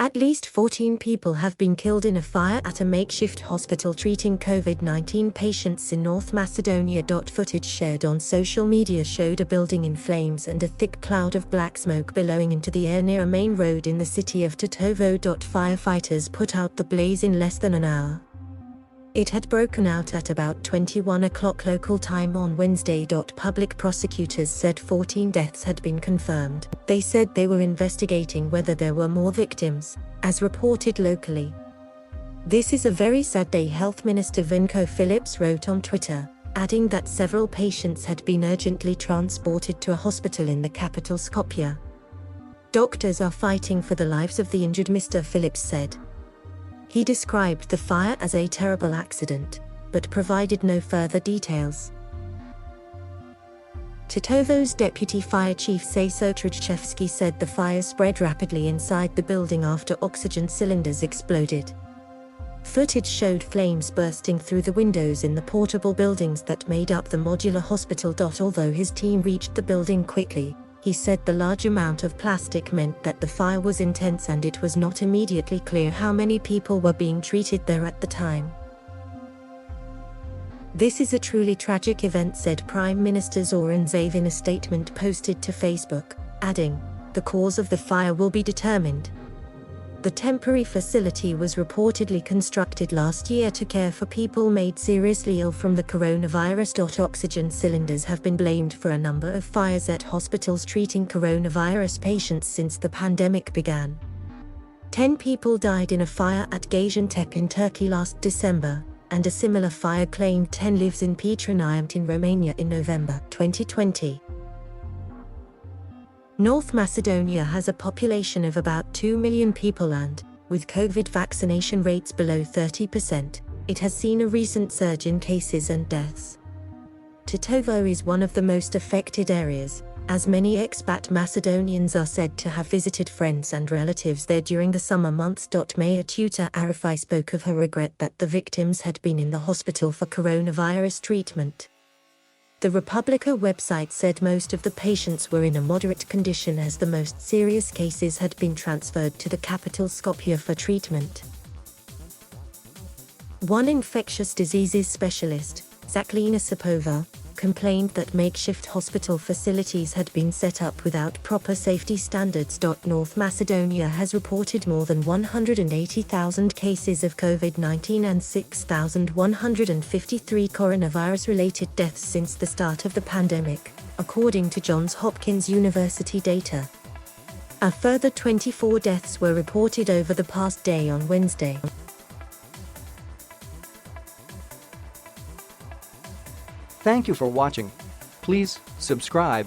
At least 14 people have been killed in a fire at a makeshift hospital treating COVID-19 patients in North Macedonia. Footage shared on social media showed a building in flames and a thick cloud of black smoke billowing into the air near a main road in the city of Tetovo. Firefighters put out the blaze in less than an hour. It had broken out at about 21 o'clock local time on Wednesday. Public prosecutors said 14 deaths had been confirmed. They said they were investigating whether there were more victims, as reported locally. "This is a very sad day," Health Minister Vinko Phillips wrote on Twitter, adding that several patients had been urgently transported to a hospital in the capital Skopje. "Doctors are fighting for the lives of the injured," Mr. Phillips said. He described the fire as a terrible accident, but provided no further details. Tetovo's deputy fire chief Saso Trajchevsky said the fire spread rapidly inside the building after oxygen cylinders exploded. Footage showed flames bursting through the windows in the portable buildings that made up the modular hospital. Although his team reached the building quickly, he said the large amount of plastic meant that the fire was intense and it was not immediately clear how many people were being treated there at the time. "This is a truly tragic event," said Prime Minister Zoran Zaev in a statement posted to Facebook, adding, "The cause of the fire will be determined." The temporary facility was reportedly constructed last year to care for people made seriously ill from the coronavirus. Oxygen cylinders have been blamed for a number of fires at hospitals treating coronavirus patients since the pandemic began. 10 people died in a fire at Gaziantep in Turkey last December, and a similar fire claimed 10 lives in Petroniumt in Romania in November 2020. North Macedonia has a population of about 2 million people and, with COVID vaccination rates below 30%, it has seen a recent surge in cases and deaths. Tetovo is one of the most affected areas, as many expat Macedonians are said to have visited friends and relatives there during the summer months. Mayor Tuta Arifai spoke of her regret that the victims had been in the hospital for coronavirus treatment. The Republika website said most of the patients were in a moderate condition as the most serious cases had been transferred to the capital Skopje for treatment. One infectious diseases specialist, Zaklina Sapova, complained that makeshift hospital facilities had been set up without proper safety standards. North Macedonia has reported more than 180,000 cases of COVID-19 and 6,153 coronavirus-related deaths since the start of the pandemic, according to Johns Hopkins University data. A further 24 deaths were reported over the past day on Wednesday. Thank you for watching. Please subscribe.